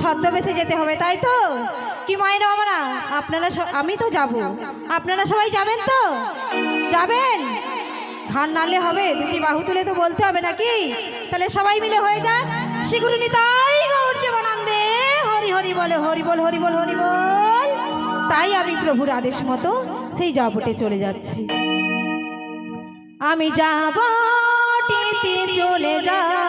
ছদ্মবেশে যেতে হবে, তাই তো? কি মায়ের বাবারা, আপনারা আমি তো যাব, আপনারা সবাই যাবেন তো? যাবেন? ঘাড় নাড়লে হবে, দুটি বাহু তুলে তো বলতে হবে নাকি? তাহলে সবাই মিলে হয়ে যাক শ্রীগুরু নিতাই গৌর প্রেমানন্দে হরি হরি বলে, হরি বল হরি বল হরি বল। তাই আমি প্রভুর আদেশ মতো সেই জপটে চলে যাচ্ছি। আমি জপটিতে চলে যাই।